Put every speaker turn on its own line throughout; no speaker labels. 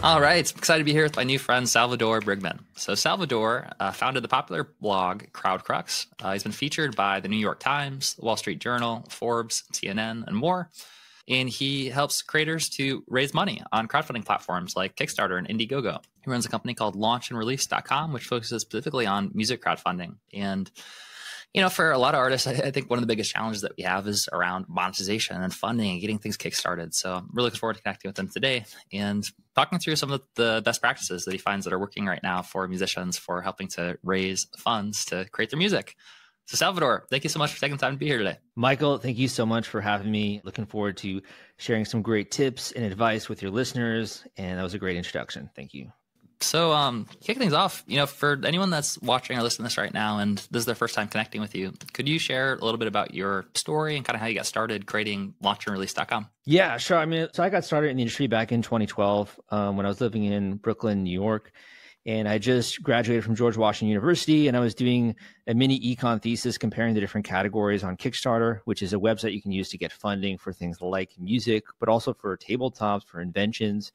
All right, I'm excited to be here with my new friend, Salvador Briggman. So Salvador founded the popular blog CrowdCrux. He's been featured by the New York Times, the Wall Street Journal, Forbes, CNN, and more. And he helps creators to raise money on crowdfunding platforms like Kickstarter and Indiegogo. He runs a company called launchandrelease.com, which focuses specifically on music crowdfunding. And for a lot of artists, I think one of the biggest challenges that we have is around monetization and funding and getting things kickstarted. So I'm really looking forward to connecting with him today and talking through some of the best practices that he finds that are working right now for musicians for helping to raise funds to create their music. So Salvador, thank you so much for taking the time to be here today.
Michael, thank you so much for having me. Looking forward to sharing some great tips and advice with your listeners. And that was a great introduction. Thank you.
So kick things off, for anyone that's watching or listening to this right now, and this is their first time connecting with you, could you share a little bit about your story and kind of how you got started creating launchandrelease.com?
Yeah, sure. So I got started in the industry back in 2012 when I was living in Brooklyn, New York. And I just graduated from George Washington University, and I was doing a mini econ thesis comparing the different categories on Kickstarter, which is a website you can use to get funding for things like music, but also for tabletops, for inventions.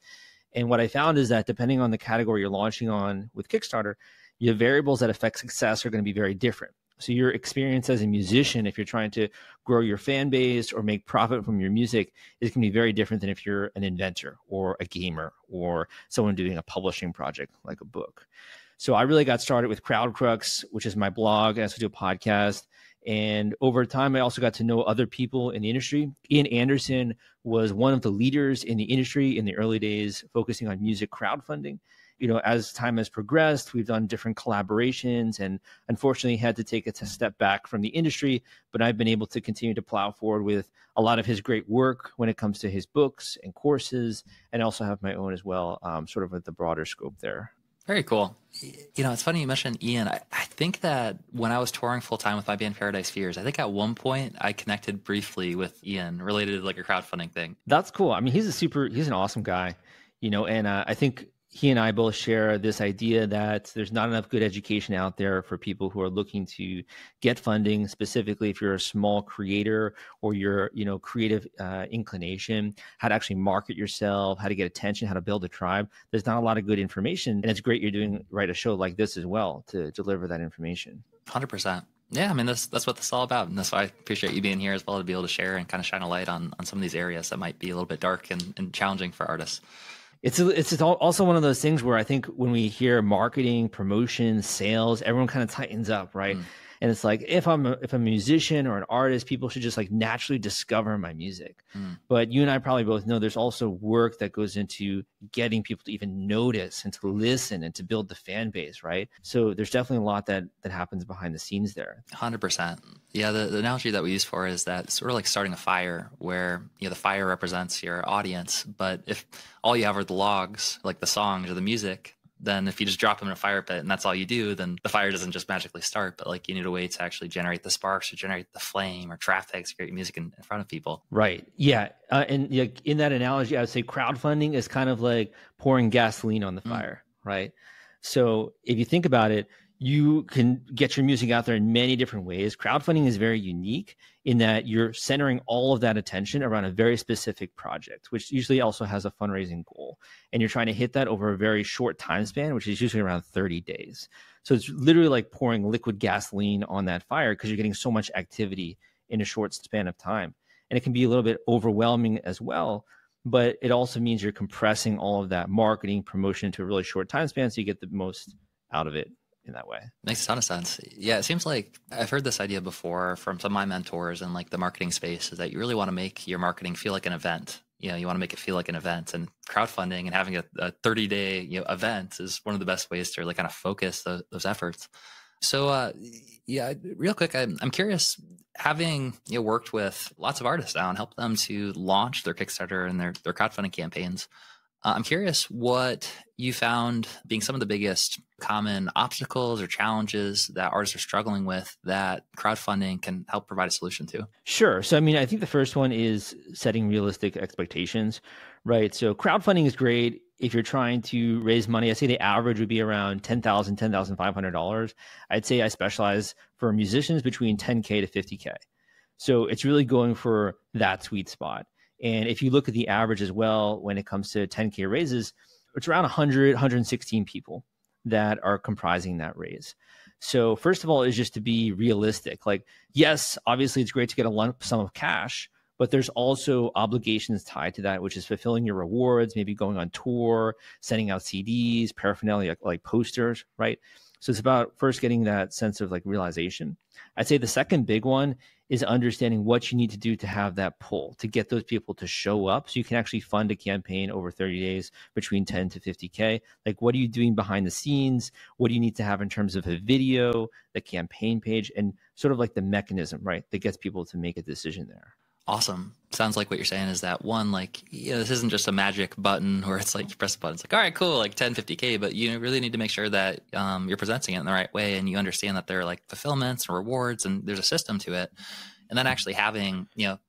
And what I found is that depending on the category you're launching on with Kickstarter, your variables that affect success are going to be very different. So your experience as a musician, if you're trying to grow your fan base or make profit from your music, is going to be very different than if you're an inventor or a gamer or someone doing a publishing project like a book. So I really got started with CrowdCrux, which is my blog. I also do a podcast. And over time, I also got to know other people in the industry. Ian Anderson was one of the leaders in the industry in the early days, focusing on music crowdfunding. As time has progressed, we've done different collaborations and unfortunately had to take a step back from the industry. But I've been able to continue to plow forward with a lot of his great work when it comes to his books and courses, and also have my own as well, sort of with the broader scope there.
Very cool. It's funny you mentioned Ian. I think that when I was touring full time with my band Paradise Fears, I think at one point I connected briefly with Ian related to like a crowdfunding thing.
That's cool. I mean, he's an awesome guy, and I think he and I both share this idea that there's not enough good education out there for people who are looking to get funding, specifically if you're a small creator or your, creative inclination, how to actually market yourself, how to get attention, how to build a tribe. There's not a lot of good information. And it's great you're doing a show like this as well to deliver that information.
100%. Yeah, I mean, that's what this is all about. And that's why I appreciate you being here as well, to be able to share and kind of shine a light on some of these areas that might be a little bit dark and challenging for artists.
It's also one of those things where I think when we hear marketing, promotion, sales, everyone kind of tightens up, right? And it's like, if I'm a musician or an artist, people should just like naturally discover my music. But you and I probably both know there's also work that goes into getting people to even notice and to listen and to build the fan base, right? So there's definitely a lot that happens behind the scenes there.
100%. Yeah, the analogy that we use for it is that it's sort of like starting a fire where the fire represents your audience, but if all you have are the logs, like the songs or the music, then if you just drop them in a fire pit and that's all you do, then the fire doesn't just magically start, but like you need a way to actually generate the sparks or generate the flame or traffic to create music in front of people.
Right. Yeah. And in that analogy, I would say crowdfunding is kind of like pouring gasoline on the fire, right? So if you think about it, you can get your music out there in many different ways. Crowdfunding is very unique in that you're centering all of that attention around a very specific project, which usually also has a fundraising goal. And you're trying to hit that over a very short time span, which is usually around 30 days. So it's literally like pouring liquid gasoline on that fire because you're getting so much activity in a short span of time. And it can be a little bit overwhelming as well, but it also means you're compressing all of that marketing promotion into a really short time span so you get the most out of it in that way.
Makes a ton of sense. Yeah, it seems like I've heard this idea before from some of my mentors in like the marketing space, is that you really want to make your marketing feel like an event. You want to make it feel like an event, and crowdfunding and having a 30-day event is one of the best ways to really kind of focus those efforts. So yeah, real quick, I'm curious, having worked with lots of artists now and helped them to launch their Kickstarter and their crowdfunding campaigns, I'm curious what you found being some of the biggest common obstacles or challenges that artists are struggling with that crowdfunding can help provide a solution to.
Sure. So, I mean, I think the first one is setting realistic expectations, right? So crowdfunding is great if you're trying to raise money. I say the average would be around $10,000, $10,500. I'd say I specialize for musicians between $10K to $50K. So it's really going for that sweet spot. And if you look at the average as well, when it comes to 10K raises, it's around 100, 116 people that are comprising that raise. So first of all is just to be realistic. Like, yes, obviously it's great to get a lump sum of cash, but there's also obligations tied to that, which is fulfilling your rewards, maybe going on tour, sending out CDs, paraphernalia, like posters, right? So it's about first getting that sense of like realization. I'd say the second big one is understanding what you need to do to have that pull, to get those people to show up so you can actually fund a campaign over 30 days between 10 to 50K. Like, what are you doing behind the scenes? What do you need to have in terms of a video, the campaign page, and sort of like the mechanism, right, that gets people to make a decision there.
Awesome. Sounds like what you're saying is that one, like, this isn't just a magic button where it's like you press a button. It's like, all right, cool, like 10, 50K, but you really need to make sure that you're presenting it in the right way and you understand that there are like fulfillments and rewards and there's a system to it. And then actually having,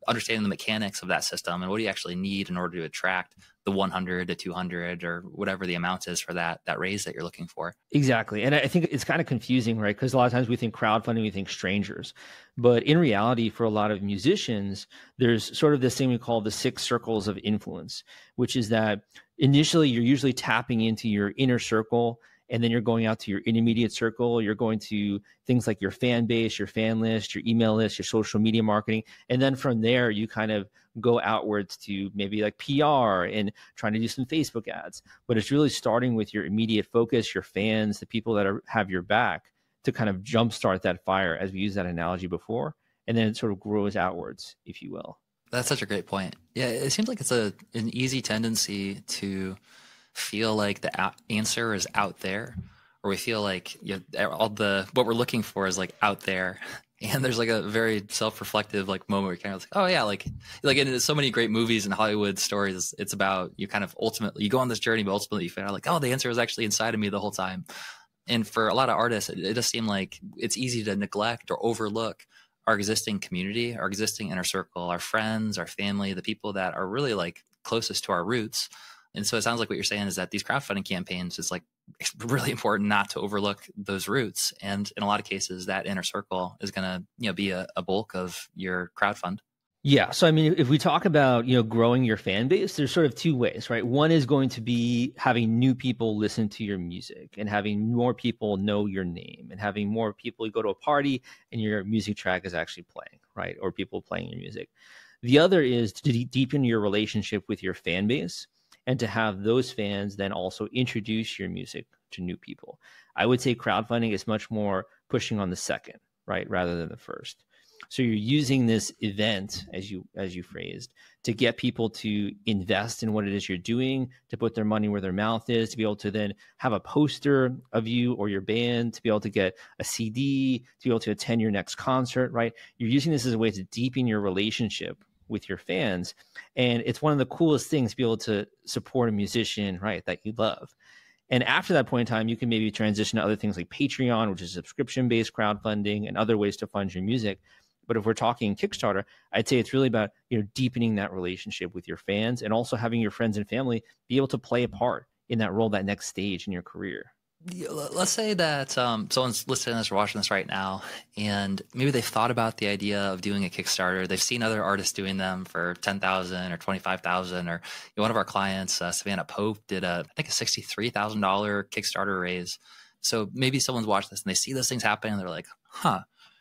understanding the mechanics of that system and what do you actually need in order to attract the 100 to 200 or whatever the amount is for that raise that you're looking for.
Exactly. And I think it's kind of confusing, right? Because a lot of times we think crowdfunding, we think strangers. But in reality, for a lot of musicians, there's sort of this thing we call the 6 circles of influence, which is that initially you're usually tapping into your inner circle, and then you're going out to your intermediate circle. You're going to things like your fan base, your fan list, your email list, your social media marketing. And then from there, you kind of go outwards to maybe like PR and trying to do some Facebook ads. But it's really starting with your immediate focus, your fans, the people that have your back, to kind of jumpstart that fire, as we used that analogy before. And then it sort of grows outwards, if you will.
That's such a great point. Yeah, it seems like it's an easy tendency to feel like the answer is out there, or we feel like what we're looking for is like out there. And there's like a very self-reflective like moment where you kind of like, oh yeah, like in so many great movies and Hollywood stories, it's about you kind of ultimately you go on this journey, but ultimately you find out like, oh, the answer was actually inside of me the whole time. And for a lot of artists, it does seem like it's easy to neglect or overlook our existing community, our existing inner circle, our friends, our family, the people that are really like closest to our roots. And so it sounds like what you're saying is that these crowdfunding campaigns, it's like it's really important not to overlook those roots. And in a lot of cases, that inner circle is going to be a bulk of your crowdfund.
Yeah. So, I mean, if we talk about, growing your fan base, there's sort of 2 ways, right? One is going to be having new people listen to your music and having more people know your name and having more people, you go to a party and your music track is actually playing, right? Or people playing your music. The other is to deepen your relationship with your fan base and to have those fans then also introduce your music to new people. I would say crowdfunding is much more pushing on the second, right, rather than the first. So you're using this event, as you phrased, to get people to invest in what it is you're doing, to put their money where their mouth is, to be able to then have a poster of you or your band, to be able to get a CD, to be able to attend your next concert, right? You're using this as a way to deepen your relationship with your fans. And it's one of the coolest things to be able to support a musician, right, that you love. And after that point in time, you can maybe transition to other things like Patreon, which is subscription-based crowdfunding, and other ways to fund your music. But if we're talking Kickstarter, I'd say it's really about deepening that relationship with your fans and also having your friends and family be able to play a part in that role, that next stage in your career.
Let's say that someone's listening to this or watching this right now, and maybe they've thought about the idea of doing a Kickstarter. They've seen other artists doing them for $10,000 or $25,000. Or one of our clients, Savannah Pope, did I think a $63,000 Kickstarter raise. So maybe someone's watched this and they see those things happening and they're like,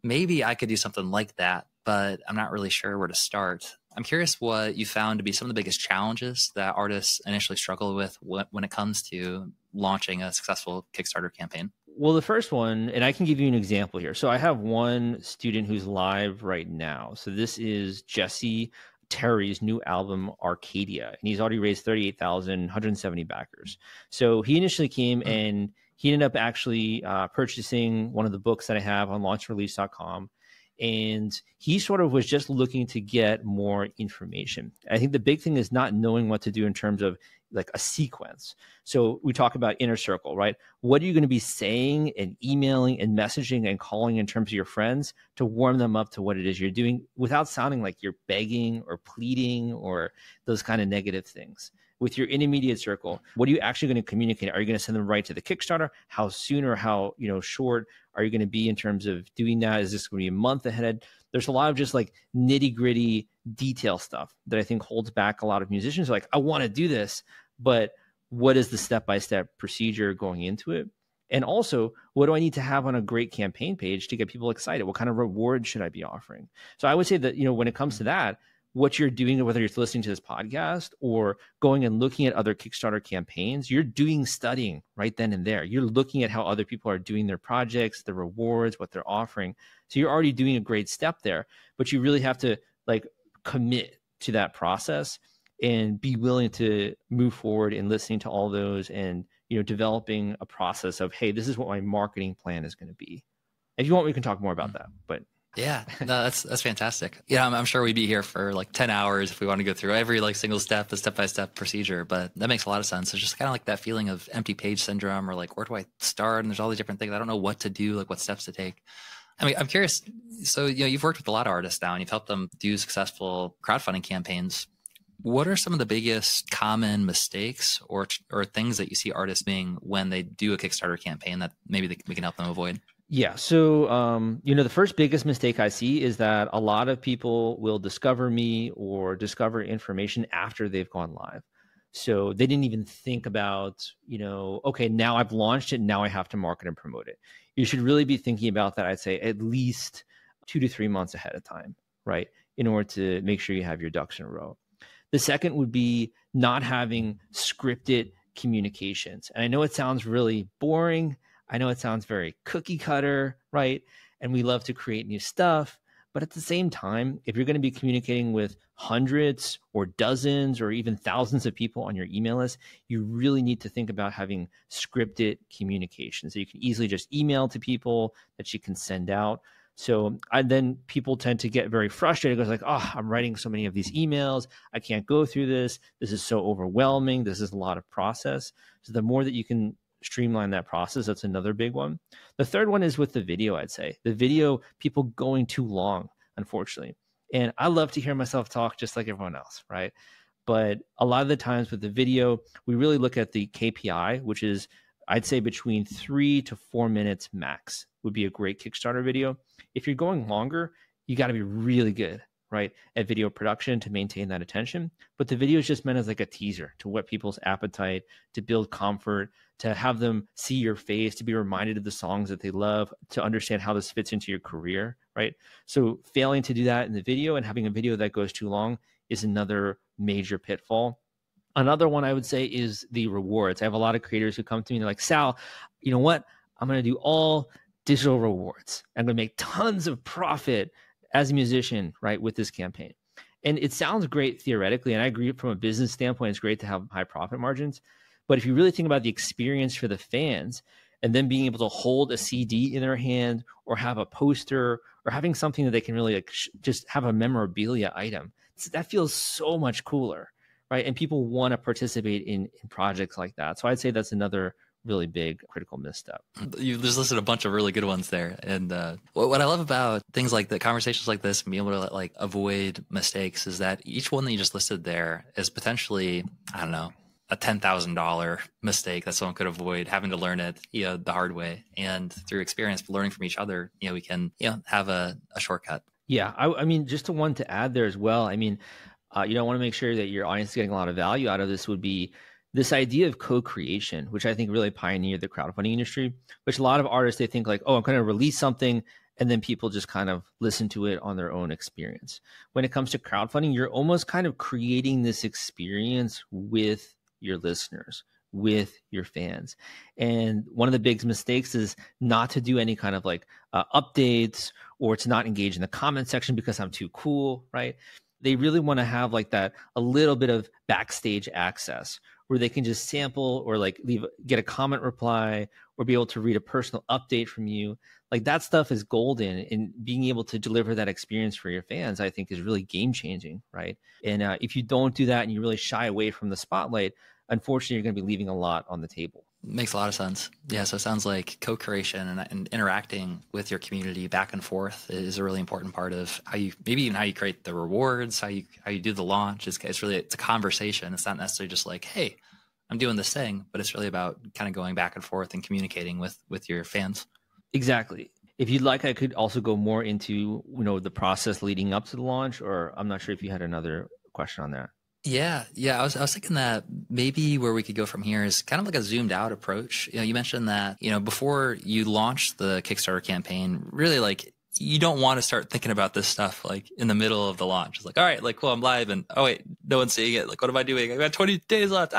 maybe I could do something like that, but I'm not really sure where to start. I'm curious what you found to be some of the biggest challenges that artists initially struggle with when it comes to launching a successful Kickstarter campaign.
Well, the first one, and I can give you an example here. So I have one student who's live right now. So this is Jesse Terry's new album, Arcadia, and he's already raised 38,170 backers. So he initially came and he ended up actually purchasing one of the books that I have on launchRelease.com. And he sort of was just looking to get more information. I think the big thing is not knowing what to do in terms of like a sequence. So we talk about inner circle, right? What are you going to be saying and emailing and messaging and calling in terms of your friends to warm them up to what it is you're doing without sounding like you're begging or pleading or those kind of negative things? With your intermediate circle, what are you actually going to communicate? Are you going to send them right to the Kickstarter? How soon or how short are you going to be in terms of doing that? Is this going to be a month ahead? There's a lot of just like nitty gritty detail stuff that I think holds back a lot of musicians. Like, I want to do this, but what is the step-by-step procedure going into it? And also, what do I need to have on a great campaign page to get people excited? What kind of reward should I be offering? So I would say that, when it comes to that, what you're doing, whether you're listening to this podcast or going and looking at other Kickstarter campaigns, you're doing studying right then and there. You're looking at how other people are doing their projects, the rewards, what they're offering. So you're already doing a great step there, but you really have to commit to that process and be willing to move forward in listening to all those and, developing a process of, hey, this is what my marketing plan is going to be. If you want, we can talk more about that, but
yeah, no, that's fantastic. Yeah, I'm sure we'd be here for 10 hours if we want to go through every single step, the step-by-step procedure, but that makes a lot of sense. It's just kind of like that feeling of empty page syndrome, or where do I start? And there's all these different things. I don't know what to do, what steps to take. I mean, I'm curious. So, you've worked with a lot of artists now and you've helped them do successful crowdfunding campaigns. What are some of the biggest common mistakes or things that you see artists being when they do a Kickstarter campaign that maybe we can help them avoid?
Yeah. So, the first biggest mistake I see is that a lot of people will discover me or discover information after they've gone live. So they didn't even think about, okay, now I've launched it. Now I have to market and promote it. You should really be thinking about that, I'd say, at least 2 to 3 months ahead of time, right? In order to make sure you have your ducks in a row. The second would be not having scripted communications. And I know it sounds really boring. I know it sounds very cookie cutter, right? And we love to create new stuff. But at the same time, if you're going to be communicating with hundreds or dozens or even thousands of people on your email list, you really need to think about having scripted communication. So you can easily just email to people that you can send out. So then people tend to get very frustrated. It goes I'm writing so many of these emails. I can't go through this. This is so overwhelming. This is a lot of process. So the more that you can streamline that process, that's another big one. The third one is with the video, I'd say. The video, people going too long, unfortunately. And I love to hear myself talk just like everyone else, right? But a lot of the times with the video, we really look at the KPI, which is, I'd say, between 3 to 4 minutes max would be a great Kickstarter video. If you're going longer, you got to be really good, right, at video production to maintain that attention. But the video is just meant as a teaser to whet people's appetite, to build comfort, to have them see your face, to be reminded of the songs that they love, to understand how this fits into your career, right? So failing to do that in the video and having a video that goes too long is another major pitfall. Another one I would say is the rewards. I have a lot of creators who come to me and they're like, Sal, you know what? I'm going to do all digital rewards. I'm going to make tons of profit as a musician, right, with this campaign. And it sounds great theoretically. And I agree from a business standpoint, it's great to have high profit margins. But if you really think about the experience for the fans and then being able to hold a CD in their hand or have a poster or having something that they can really just have a memorabilia item, that feels so much cooler, right? And people want to participate in projects like that. So I'd say that's another really big critical misstep.
You just listed a bunch of really good ones there. And what I love about things like the conversations like this and being able to avoid mistakes is that each one that you just listed there is potentially, I don't know, a $10,000 mistake that someone could avoid having to learn it the hard way. And through experience, learning from each other, we can have a shortcut.
Yeah. I mean, just one to add there as well. I mean, I want to make sure that your audience is getting a lot of value out of this would be this idea of co-creation, which I think really pioneered the crowdfunding industry, which a lot of artists, they think I'm going to release something and then people just kind of listen to it on their own experience. When it comes to crowdfunding, you're almost kind of creating this experience with your listeners, with your fans. And one of the big mistakes is not to do any kind of updates or to not engage in the comment section because I'm too cool, right? They really want to have that a little bit of backstage access where they can just sample or get a comment reply or be able to read a personal update from you. That stuff is golden, and being able to deliver that experience for your fans, I think, is really game changing, right? And if you don't do that and you really shy away from the spotlight, unfortunately, you're going to be leaving a lot on the table.
Makes a lot of sense. Yeah, so it sounds like co-creation and interacting with your community back and forth is a really important part of how you, maybe even how you create the rewards, how you do the launch. It's really a conversation. It's not necessarily just hey, I'm doing this thing, but it's really about kind of going back and forth and communicating with your fans.
Exactly. If you'd like, I could also go more into the process leading up to the launch, or I'm not sure if you had another question on that.
Yeah. I was thinking that maybe where we could go from here is kind of like a zoomed out approach. You mentioned that, before you launch the Kickstarter campaign, really like you don't want to start thinking about this stuff like in the middle of the launch. It's like, all right, like, cool, I'm live and oh wait, no one's seeing it. Like, what am I doing? I got 20 days left.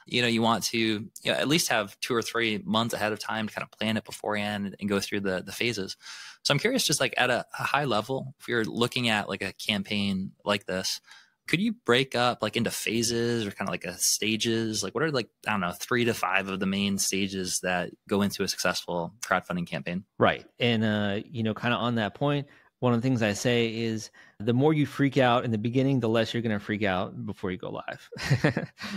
You want to at least have 2 or 3 months ahead of time to kind of plan it beforehand and go through the phases. So I'm curious, just like at a high level, if you're looking at like a campaign like this, could you break up like into phases or kind of like stages? Like what are like, I don't know, 3 to 5 of the main stages that go into a successful crowdfunding campaign?
Right. And, kind of on that point, one of the things I say is the more you freak out in the beginning, the less you're going to freak out before you go live.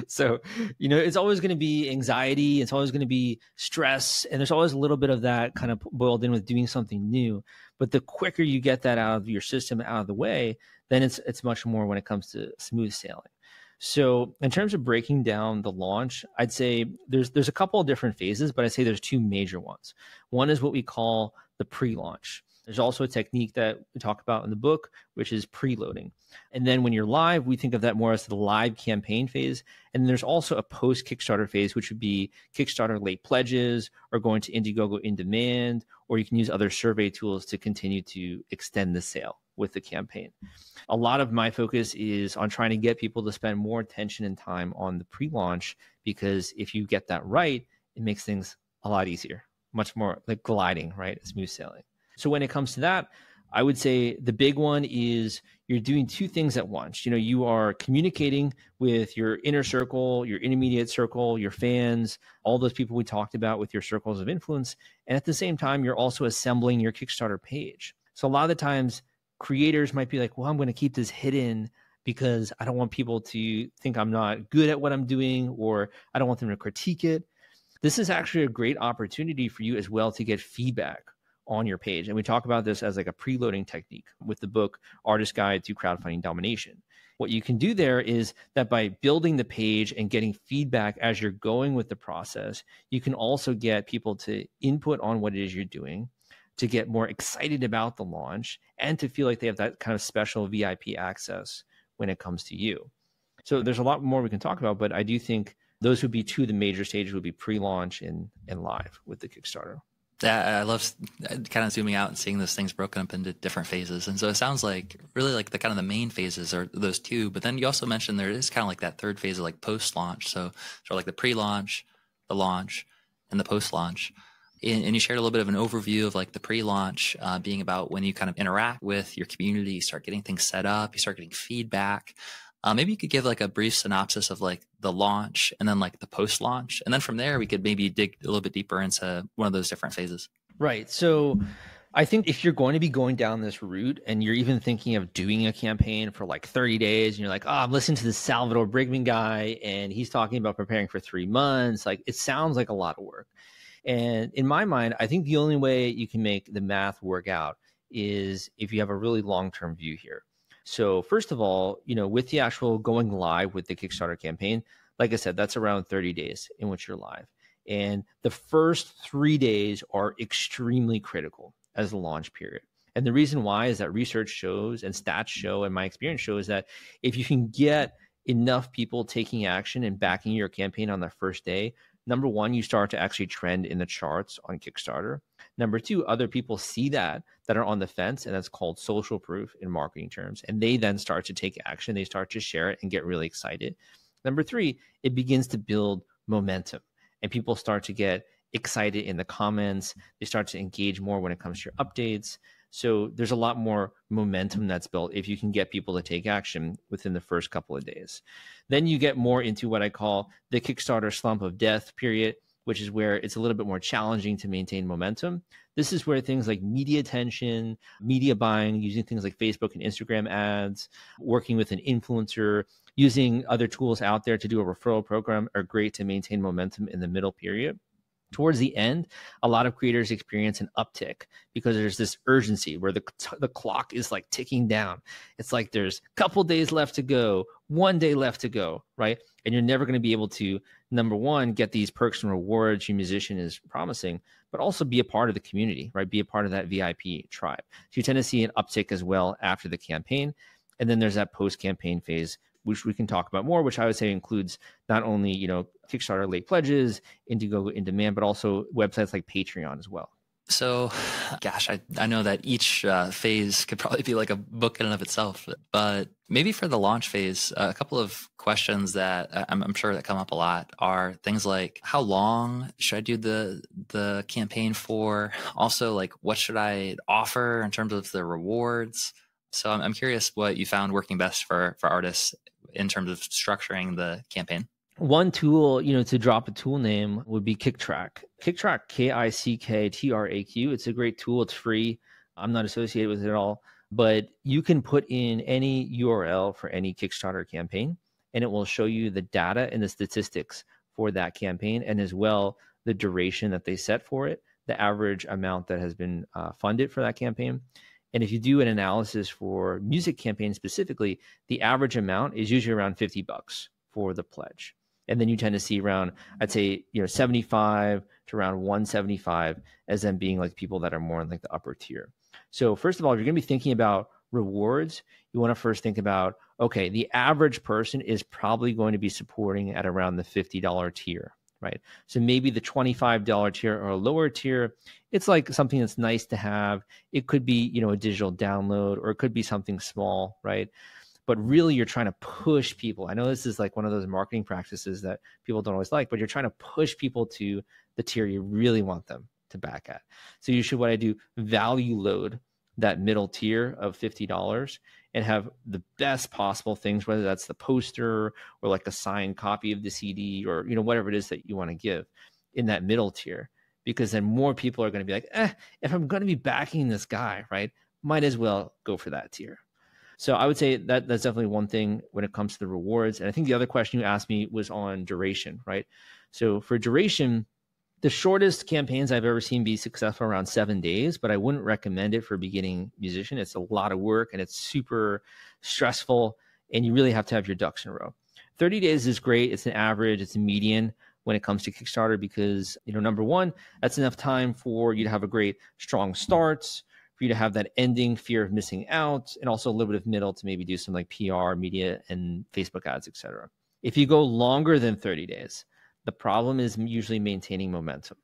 So, it's always going to be anxiety. It's always going to be stress. And there's always a little bit of that kind of boiled in with doing something new. But the quicker you get that out of your system, out of the way, then it's much more when it comes to smooth sailing. So in terms of breaking down the launch, I'd say there's a couple of different phases, but I'd say there's 2 major ones. One is what we call the pre-launch. There's also a technique that we talk about in the book, which is preloading. And then when you're live, we think of that more as the live campaign phase. And there's also a post-Kickstarter phase, which would be Kickstarter late pledges or going to Indiegogo in demand, or you can use other survey tools to continue to extend the sale with the campaign. A lot of my focus is on trying to get people to spend more attention and time on the pre-launch, because if you get that right, it makes things a lot easier, much more like gliding, right? Smooth sailing. So when it comes to that, I would say the big one is you're doing 2 things at once. You are communicating with your inner circle, your intermediate circle, your fans, all those people we talked about with your circles of influence. And at the same time, you're also assembling your Kickstarter page. So a lot of the times creators might be like, well, I'm going to keep this hidden because I don't want people to think I'm not good at what I'm doing, or I don't want them to critique it. This is actually a great opportunity for you as well to get feedback on your page. And we talk about this as like a preloading technique with the book, Artist Guide to Crowdfunding Domination. What you can do there is that by building the page and getting feedback as you're going with the process, you can also get people to input on what it is you're doing, to get more excited about the launch, and to feel like they have that kind of special VIP access when it comes to you. So there's a lot more we can talk about, but I do think those would be 2 of the major stages, would be pre-launch and live with the Kickstarter.
Yeah, I love kind of zooming out and seeing those things broken up into different phases. And so it sounds like really like the kind of the main phases are those 2, but then you also mentioned there is kind of like that 3rd phase of like post-launch. So sort of like the pre-launch, the launch, and the post-launch. And you shared a little bit of an overview of like the pre-launch being about when you kind of interact with your community, you start getting things set up, you start getting feedback. Maybe you could give like a brief synopsis of like the launch and then like the post-launch. And then from there, we could maybe dig a little bit deeper into one of those different phases.
Right. So I think if you're going to be going down this route and you're even thinking of doing a campaign for like 30 days and you're like, oh, I'm listening to this Salvador Briggman guy and he's talking about preparing for 3 months. Like it sounds like a lot of work. And in my mind, I think the only way you can make the math work out is if you have a really long-term view here. So first of all, with the actual going live with the Kickstarter campaign, like I said, that's around 30 days in which you're live. And the first 3 days are extremely critical as the launch period. And the reason why is that research shows and stats show and my experience shows that if you can get enough people taking action and backing your campaign on the first day, number 1, you start to actually trend in the charts on Kickstarter. Number 2, other people see that are on the fence, and that's called social proof in marketing terms. And they then start to take action. They start to share it and get really excited. Number 3, it begins to build momentum, and people start to get excited in the comments. They start to engage more when it comes to your updates. So there's a lot more momentum that's built if you can get people to take action within the first couple of days. Then you get more into what I call the Kickstarter slump of death period, which is where it's a little bit more challenging to maintain momentum. This is where things like media attention, media buying, using things like Facebook and Instagram ads, working with an influencer, using other tools out there to do a referral program are great to maintain momentum in the middle period. Towards the end, a lot of creators experience an uptick because there's this urgency where the clock is like ticking down. It's like there's a couple days left to go, 1 day left to go, right? And you're never going to be able to, number 1, get these perks and rewards your musician is promising, but also be a part of the community, right? Be a part of that VIP tribe. So you tend to see an uptick as well after the campaign. And then there's that post-campaign phase which we can talk about more, which I would say includes not only, Kickstarter late pledges, Indiegogo in demand, but also websites like Patreon as well.
So, gosh, I know that each phase could probably be like a book in and of itself, but maybe for the launch phase, a couple of questions that I'm sure that come up a lot are things like, how long should I do the campaign for? Also, like, what should I offer in terms of the rewards? So I'm curious what you found working best for artists in terms of structuring the campaign.
One tool, to drop a tool name would be KickTrack. KickTrack, KickTraq. It's a great tool. It's free. I'm not associated with it at all, but you can put in any URL for any Kickstarter campaign, and it will show you the data and the statistics for that campaign, and as well, the duration that they set for it, the average amount that has been funded for that campaign. And if you do an analysis for music campaigns specifically, the average amount is usually around $50 for the pledge. And then you tend to see around, I'd say, 75 to around 175 as them being like people that are more in like the upper tier. So first of all, if you're going to be thinking about rewards, you want to first think about, okay, the average person is probably going to be supporting at around the $50 tier, right? So maybe the $25 tier or a lower tier, it's like something that's nice to have. It could be, a digital download, or it could be something small, right? But really you're trying to push people. I know this is like one of those marketing practices that people don't always like, but you're trying to push people to the tier you really want them to back at. So you should, value load that middle tier of $50 and have the best possible things, whether that's the poster or like a signed copy of the CD or, whatever it is that you want to give in that middle tier, because then more people are going to be like, if I'm going to be backing this guy, right, might as well go for that tier. So I would say that that's definitely one thing when it comes to the rewards. And I think the other question you asked me was on duration, right? So for duration, the shortest campaigns I've ever seen be successful around 7 days, but I wouldn't recommend it for a beginning musician. It's a lot of work and it's super stressful, and you really have to have your ducks in a row. 30 days is great. It's an average, it's a median when it comes to Kickstarter, because, number one, that's enough time for you to have a great, strong start, for you to have that ending fear of missing out, and also a little bit of middle to maybe do some like PR, media, and Facebook ads, etc. If you go longer than 30 days, the problem is usually maintaining momentum.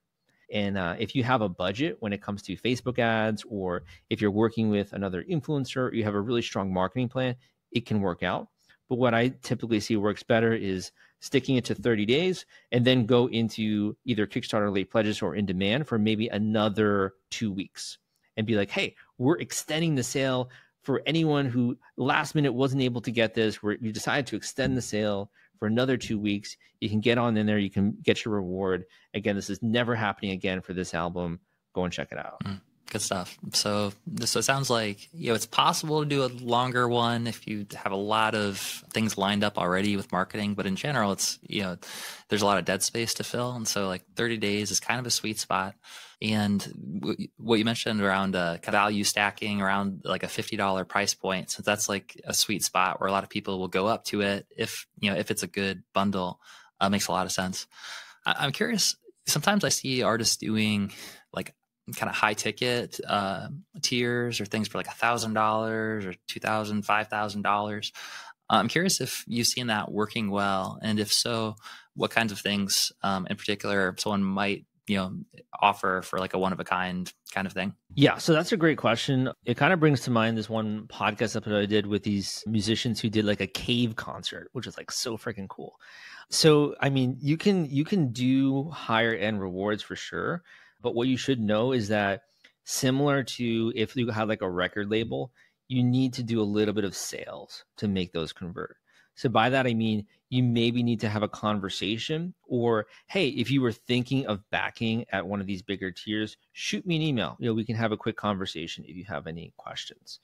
And if you have a budget when it comes to Facebook ads, or if you're working with another influencer, you have a really strong marketing plan, it can work out. But what I typically see works better is sticking it to 30 days and then go into either Kickstarter late pledges or in demand for maybe another 2 weeks. And be like, hey, we're extending the sale for anyone who last minute wasn't able to get this. We decided to extend the sale for another 2 weeks. You can get on in there. You can get your reward. Again, this is never happening again for this album. Go and check it out.
Good stuff. So it sounds like, it's possible to do a longer one if you have a lot of things lined up already with marketing. But in general, it's, there's a lot of dead space to fill. And so like 30 days is kind of a sweet spot. And what you mentioned around value stacking around like a $50 price point, so that's like a sweet spot where a lot of people will go up to it if it's a good bundle. Makes a lot of sense. I'm curious. Sometimes I see artists doing like kind of high ticket tiers or things for like $1,000 or $2,000, $5,000. I'm curious if you've seen that working well, and if so, what kinds of things in particular someone might offer for like a one-of-a-kind kind of thing?
Yeah, so that's a great question. It kind of brings to mind this one podcast episode I did with these musicians who did like a cave concert, which is like so freaking cool. So, I mean, you can do higher end rewards for sure, but what you should know is that similar to if you had like a record label, you need to do a little bit of sales to make those convert. So by that, I mean, you maybe need to have a conversation, or, hey, if you were thinking of backing at one of these bigger tiers, shoot me an email. We can have a quick conversation if you have any questions.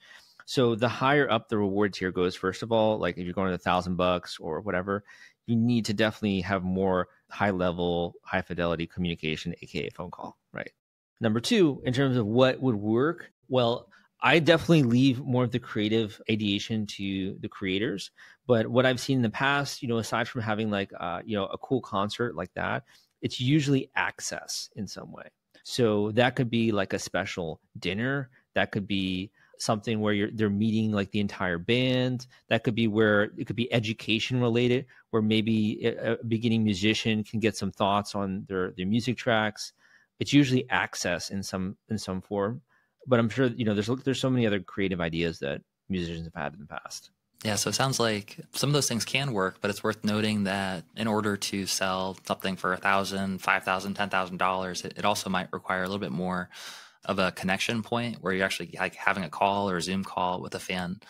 So the higher up the reward tier goes, first of all, like if you're going to $1,000 or whatever, you need to definitely have more high level, high fidelity communication, AKA phone call, right? Number two, in terms of what would work, well, I definitely leave more of the creative ideation to the creators. But what I've seen in the past, aside from having like, a cool concert like that, it's usually access in some way. So that could be like a special dinner. That could be something where they're meeting like the entire band. That could be where it could be education related, where maybe a beginning musician can get some thoughts on their music tracks. It's usually access in some form, but I'm sure, there's so many other creative ideas that musicians have had in the past.
Yeah, so it sounds like some of those things can work, but it's worth noting that in order to sell something for $1,000, $5,000, $10,000, it also might require a little bit more of a connection point where you're actually like having a call or a Zoom call with a fan.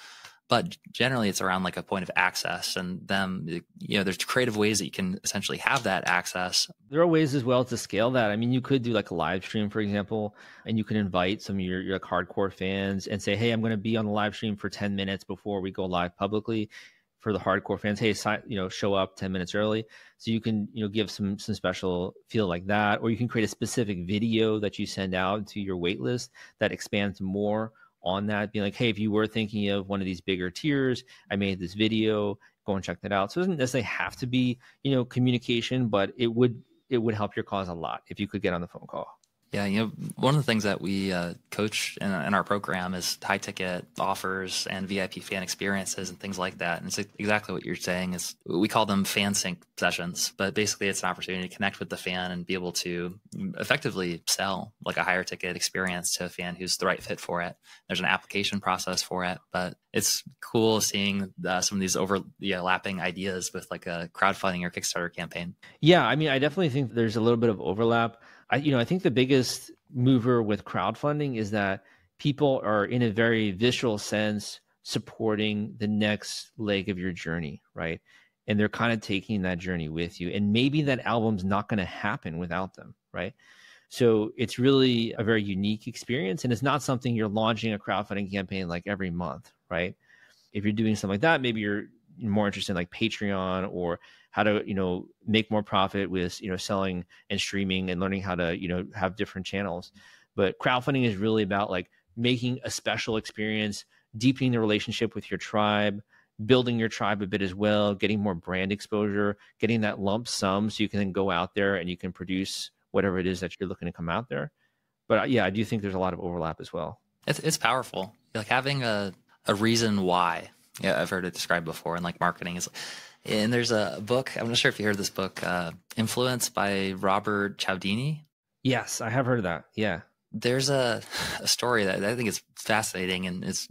But generally, it's around like a point of access, and there's creative ways that you can essentially have that access.
There are ways as well to scale that. I mean, you could do like a live stream, for example, and you can invite some of your like hardcore fans and say, hey, I'm going to be on the live stream for 10 minutes before we go live publicly. For the hardcore fans, hey, show up 10 minutes early. So you can, give some special feel like that, or you can create a specific video that you send out to your wait list that expands more on that, being like, hey, if you were thinking of one of these bigger tiers, I made this video, go and check that out. So it doesn't necessarily have to be, communication, but it would help your cause a lot if you could get on the phone call.
Yeah, one of the things that we coach in our program is high ticket offers and VIP fan experiences and things like that. And it's exactly what you're saying. Is we call them fan sync sessions, but basically it's an opportunity to connect with the fan and be able to effectively sell like a higher ticket experience to a fan who's the right fit for it. There's an application process for it, but it's cool seeing some of these overlapping ideas with like a crowdfunding or Kickstarter campaign.
Yeah, I mean, I definitely think there's a little bit of overlap. I think the biggest mover with crowdfunding is that people are, in a very visceral sense, supporting the next leg of your journey, right? And they're kind of taking that journey with you. And maybe that album's not going to happen without them, right? So it's really a very unique experience. And it's not something you're launching a crowdfunding campaign like every month, right? If you're doing something like that, maybe you're more interested in like Patreon or how to, make more profit with, selling and streaming and learning how to, have different channels. But crowdfunding is really about like making a special experience, deepening the relationship with your tribe, building your tribe a bit as well, getting more brand exposure, getting that lump sum so you can then go out there and you can produce whatever it is that you're looking to come out there. But yeah, I do think there's a lot of overlap as well.
It's powerful. Like having a reason why. Yeah, I've heard it described before, and like marketing is. And there's a book, I'm not sure if you heard this book, Influence by Robert Cialdini.
Yes, I have heard of that. Yeah.
There's a story that I think is fascinating, and it's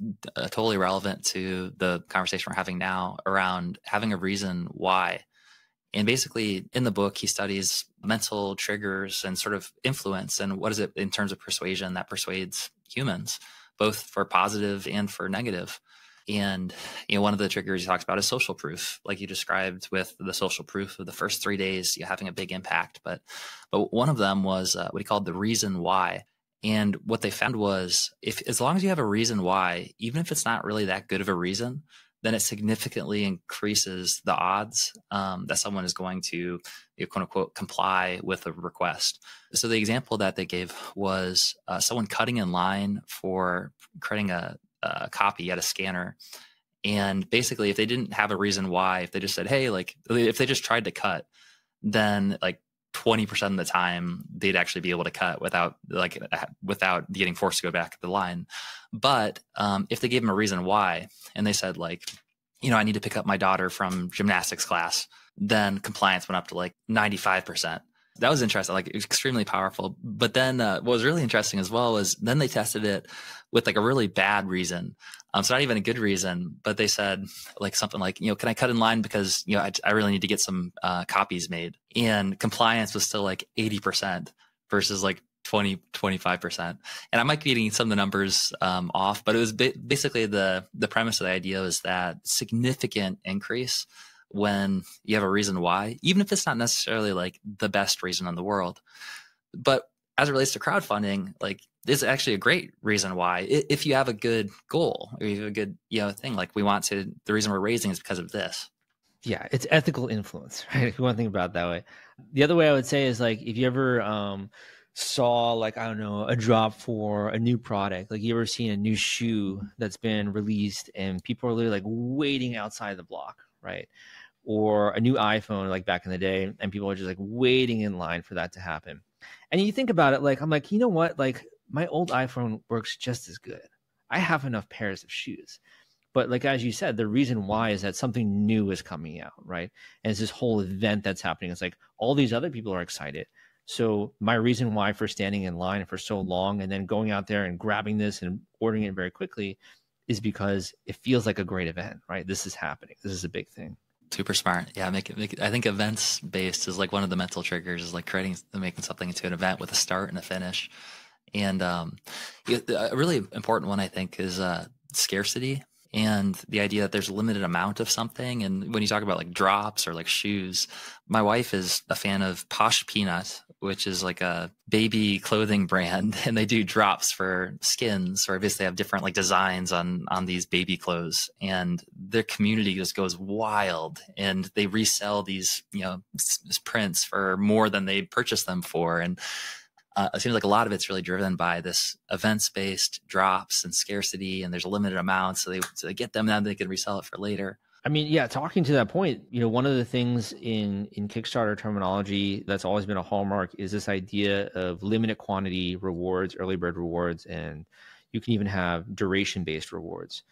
totally relevant to the conversation we're having now around having a reason why. And basically in the book, he studies mental triggers and sort of influence and what is it in terms of persuasion that persuades humans, both for positive and for negative. And, one of the triggers he talks about is social proof, like you described with the social proof of the first 3 days, having a big impact. But one of them was what he called the reason why. And what they found was as long as you have a reason why, even if it's not really that good of a reason, then it significantly increases the odds that someone is going to, quote unquote, comply with a request. So the example that they gave was someone cutting in line for creating a copy at a scanner. And basically, if they didn't have a reason why, if they just said, hey, like if they just tried to cut, then like 20% of the time they'd actually be able to cut without getting forced to go back to the line. But if they gave them a reason why, and they said like, I need to pick up my daughter from gymnastics class, then compliance went up to like 95%. That was interesting, like extremely powerful. But then what was really interesting as well is then they tested it with like a really bad reason. So not even a good reason, but they said like something like, can I cut in line because, I really need to get some copies made. And compliance was still like 80% versus like 25%. And I might be getting some of the numbers off, but it was basically the premise of the idea was that significant increase when you have a reason why, even if it's not necessarily like the best reason in the world. But as it relates to crowdfunding, like this is actually a great reason why, if you have a good goal or you have a good, thing, like the reason we're raising is because of this.
Yeah. It's ethical influence, right? If you want to think about it that way. The other way I would say is like, if you ever saw like, I don't know, a drop for a new product, like you ever seen a new shoe that's been released and people are literally like waiting outside the block, right? Or a new iPhone like back in the day, and people are just like waiting in line for that to happen. And you think about it, like, I'm like, you know what? Like my old iPhone works just as good. I have enough pairs of shoes. But like, as you said, the reason why is that something new is coming out, right? And it's this whole event that's happening. It's like all these other people are excited. So my reason why for standing in line for so long and then going out there and grabbing this and ordering it very quickly is because it feels like a great event, right? This is happening. This is a big thing.
Super smart. Yeah, make it. I think events based is like one of the mental triggers, is like making something into an event with a start and a finish. And a really important one, I think, is scarcity, and the idea that there's a limited amount of something. And when you talk about like drops or like shoes, my wife is a fan of Posh Peanut, which is like a baby clothing brand, and they do drops for skins, or obviously have different like designs on these baby clothes, and their community just goes wild, and they resell these, prints for more than they purchased them for. And it seems like a lot of it's really driven by this events-based drops and scarcity, and there's a limited amount, so they get them now, they can resell it for later.
I mean, yeah, talking to that point, one of the things in Kickstarter terminology that's always been a hallmark is this idea of limited quantity rewards, early bird rewards, and you can even have duration-based rewards.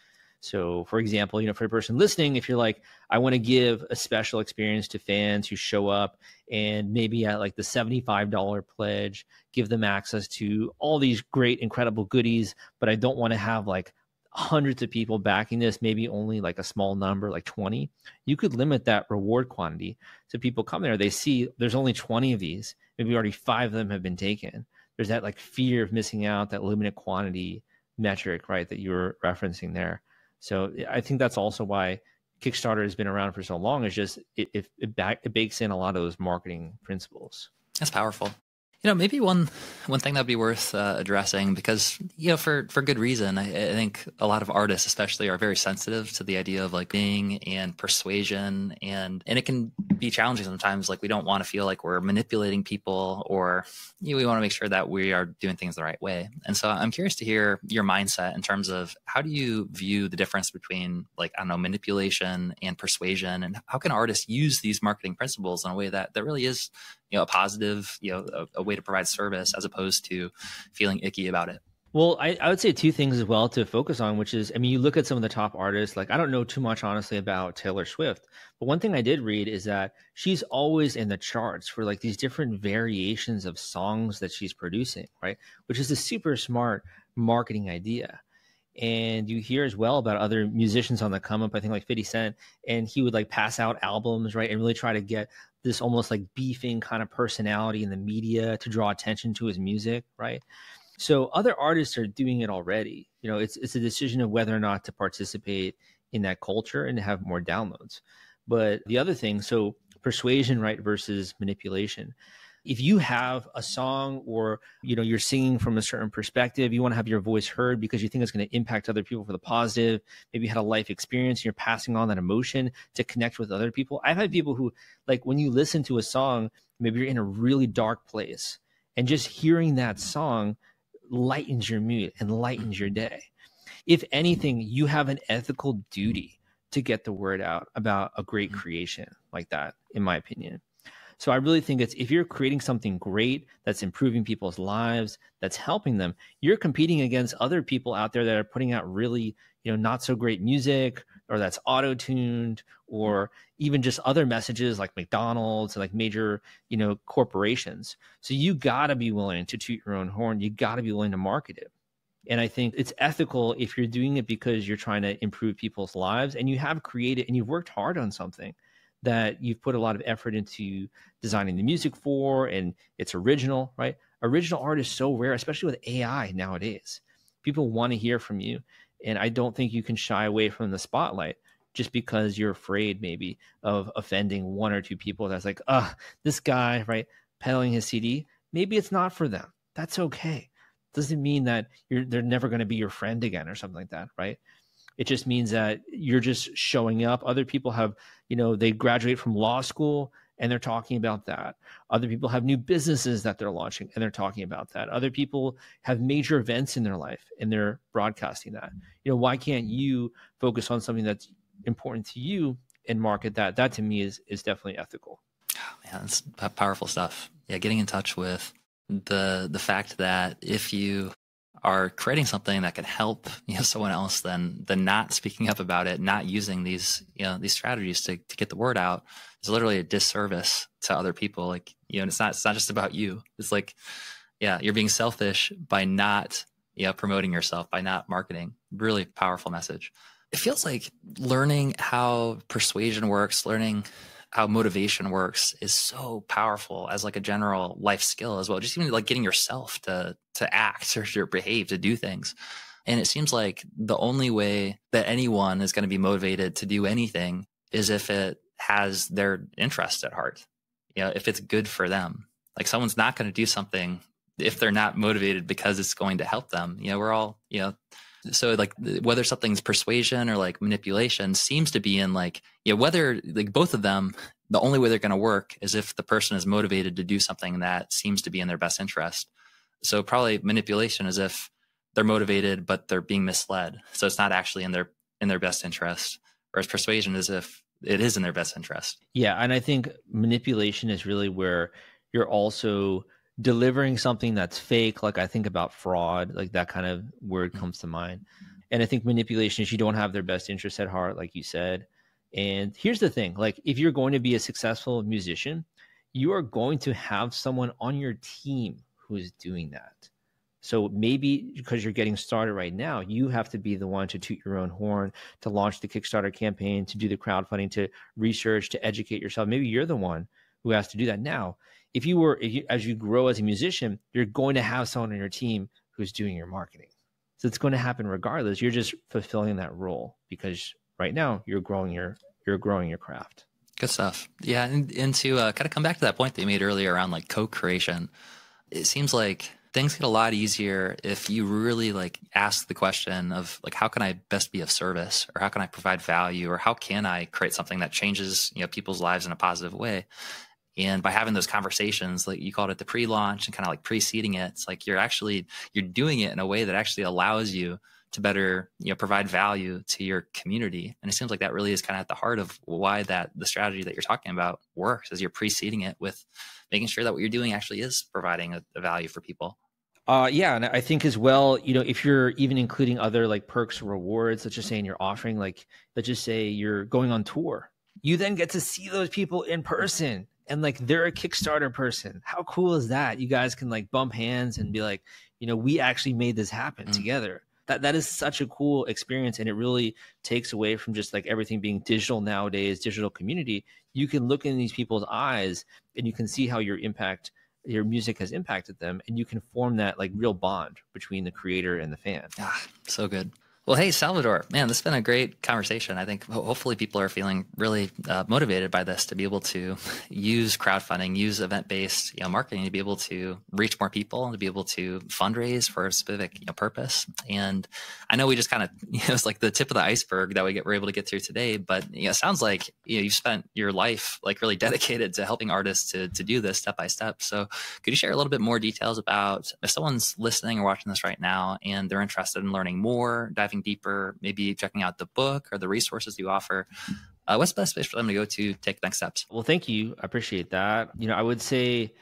So, for example, for a person listening, if you're like, I want to give a special experience to fans who show up, and maybe at like the $75 pledge, give them access to all these great, incredible goodies, but I don't want to have like hundreds of people backing this, maybe only like a small number, like 20. You could limit that reward quantity. So people come there, they see there's only 20 of these, maybe already 5 of them have been taken. There's that like fear of missing out, that limited quantity metric, right, that you were referencing there. So I think that's also why Kickstarter has been around for so long. Is just it bakes in a lot of those marketing principles.
That's powerful. Maybe one thing that'd be worth addressing, because for good reason. I think a lot of artists, especially, are very sensitive to the idea of like being and persuasion, and it can be challenging sometimes. Like, we don't want to feel like we're manipulating people, or we want to make sure that we are doing things the right way. And so I'm curious to hear your mindset in terms of how do you view the difference between, like, I don't know, manipulation and persuasion, and how can artists use these marketing principles in a way that really is a positive, a way to provide service, as opposed to feeling icky about it?
Well, I would say 2 things as well to focus on, which is, you look at some of the top artists, like, I don't know too much, honestly, about Taylor Swift, but one thing I did read is that she's always in the charts for like these different variations of songs that she's producing, right? Which is a super smart marketing idea. And you hear as well about other musicians on the come up, I think like 50 Cent, and he would like pass out albums, right? And really try to get this almost like beefing kind of personality in the media to draw attention to his music, right? So other artists are doing it already. It's a decision of whether or not to participate in that culture and to have more downloads. But the other thing, so persuasion, right, versus manipulation. If you have a song, or you're singing from a certain perspective, you want to have your voice heard because you think it's going to impact other people for the positive. Maybe you had a life experience and you're passing on that emotion to connect with other people. I've had people who, like, when you listen to a song, maybe you're in a really dark place, and just hearing that song lightens your mood and lightens your day. If anything, you have an ethical duty to get the word out about a great creation like that, in my opinion. So I really think if you're creating something great that's improving people's lives, that's helping them, you're competing against other people out there that are putting out really, not so great music, or that's auto-tuned, or even just other messages like McDonald's and like major, corporations. So you got to be willing to toot your own horn. You got to be willing to market it. And I think it's ethical if you're doing it because you're trying to improve people's lives, and you have created and you've worked hard on something that you've put a lot of effort into designing the music for, and it's original, right? Original art is so rare, especially with AI nowadays. People want to hear from you, and I don't think you can shy away from the spotlight just because you're afraid maybe of offending 1 or 2 people. That's like, this guy, right, peddling his CD, maybe it's not for them. That's okay. Doesn't mean that they're never going to be your friend again or something like that, right? It just means that you're just showing up. Other people have, they graduate from law school and they're talking about that. Other people have new businesses that they're launching and they're talking about that. Other people have major events in their life and they're broadcasting that. Why can't you focus on something that's important to you and market that? That to me is definitely ethical.
Oh, man, that's powerful stuff. Yeah, getting in touch with the fact that if you are creating something that can help someone else, then not speaking up about it, not using these these strategies to get the word out is literally a disservice to other people. Like it's not just about you. It's like you're being selfish by not promoting yourself, by not marketing. Really powerful message. It feels like learning how persuasion works, learning how motivation works is so powerful as like a general life skill as well. Just even like getting yourself to act or to behave, to do things. And it seems like the only way that anyone is going to be motivated to do anything is if it has their interest at heart. If it's good for them. Like someone's not going to do something if they're not motivated because it's going to help them. We're all, so like whether something's persuasion or like manipulation seems to be in like, whether like both of them, the only way they're going to work is if the person is motivated to do something that seems to be in their best interest. So probably manipulation is if they're motivated, but they're being misled. So it's not actually in their best interest. Whereas persuasion is if it is in their best interest.
Yeah. And I think manipulation is really where you're also delivering something that's fake. Like I think about fraud, like that kind of word comes to mind. And I think manipulation is you don't have their best interest at heart, like you said. And here's the thing, like if you're going to be a successful musician, you are going to have someone on your team who is doing that. So maybe because you're getting started right now, you have to be the one to toot your own horn, to launch the Kickstarter campaign, to do the crowdfunding, to research, to educate yourself. Maybe you're the one who has to do that now. If you as you grow as a musician, you're going to have someone on your team who's doing your marketing. So it's going to happen regardless. You're just fulfilling that role because right now you're growing your craft.
Good stuff. Yeah. And to kind of come back to that point that you made earlier around like co-creation, it seems like things get a lot easier if you really like ask the question of like, how can I best be of service, or how can I provide value, or how can I create something that changes, people's lives in a positive way? And by having those conversations, like you called it the pre-launch and kind of like preceding it, it's like you're doing it in a way that actually allows you to better, provide value to your community. And it seems like that really is kind of at the heart of why the strategy that you're talking about works, is you're preceding it with making sure that what you're doing actually is providing a value for people.
Yeah. And I think as well, if you're even including other like perks or rewards, let's just say in your offering, like let's just say you're going on tour, you then get to see those people in person. And like they're a Kickstarter person. How cool is that? You guys can like bump hands and be like, we actually made this happen together. That is such a cool experience. And it really takes away from just like everything being digital nowadays, digital community. You can look in these people's eyes and you can see how your music has impacted them. And you can form that like real bond between the creator and the fan.
So good. Well, hey, Salvador, man, this has been a great conversation. I think hopefully people are feeling really motivated by this to be able to use crowdfunding, use event-based marketing to be able to reach more people, to be able to fundraise for a specific purpose. And I know we just kind of, it's like the tip of the iceberg that we're able to get through today. But it sounds like you've spent your life like really dedicated to helping artists to do this step by step. So could you share a little bit more details about if someone's listening or watching this right now and they're interested in learning more, diving deeper, maybe checking out the book or the resources you offer, what's the best place for them to go to take the next steps?
Well, thank you. I appreciate that. I would say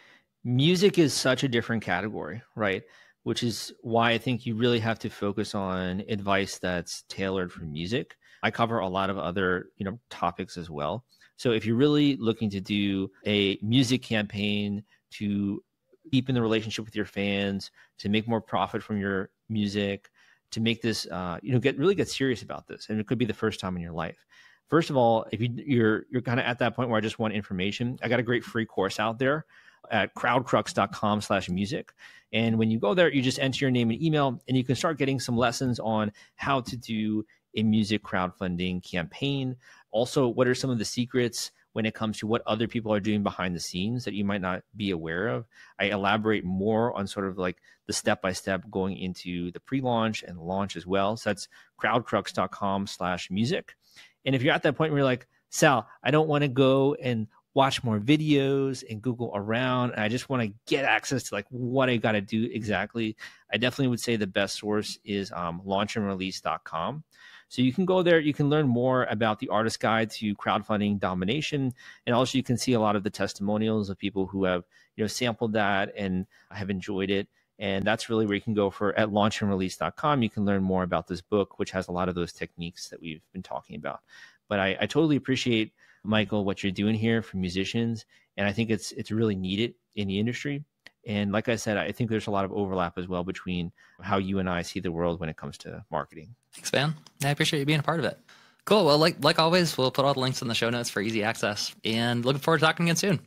music is such a different category, right? Which is why I think you really have to focus on advice that's tailored for music. I cover a lot of other, topics as well. So if you're really looking to do a music campaign to deepen the relationship with your fans, to make more profit from your music, to make this, get serious about this. And it could be the first time in your life. First of all, if you're kind of at that point where I just want information, I got a great free course out there at crowdcrux.com/music. And when you go there, you just enter your name and email, and you can start getting some lessons on how to do a music crowdfunding campaign. Also, what are some of the secrets when it comes to what other people are doing behind the scenes that you might not be aware of. I elaborate more on sort of like the step-by-step going into the pre-launch and launch as well. So that's crowdcrux.com/music. And if you're at that point where you're like, Sal, I don't want to go and watch more videos and Google around, and I just want to get access to like what I got to do exactly, I definitely would say the best source is launchandrelease.com. So you can go there, you can learn more about the artist guide to crowdfunding domination, and also you can see a lot of the testimonials of people who have sampled that and have enjoyed it. And that's really where you can go at launchandrelease.com. You can learn more about this book, which has a lot of those techniques that we've been talking about. But I totally appreciate, Michael, what you're doing here for musicians. And I think it's really needed in the industry. And like I said, I think there's a lot of overlap as well between how you and I see the world when it comes to marketing.
Thanks, man. I appreciate you being a part of it. Cool. Well, like always, we'll put all the links in the show notes for easy access, and looking forward to talking again soon.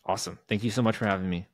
Awesome. Thank you so much for having me.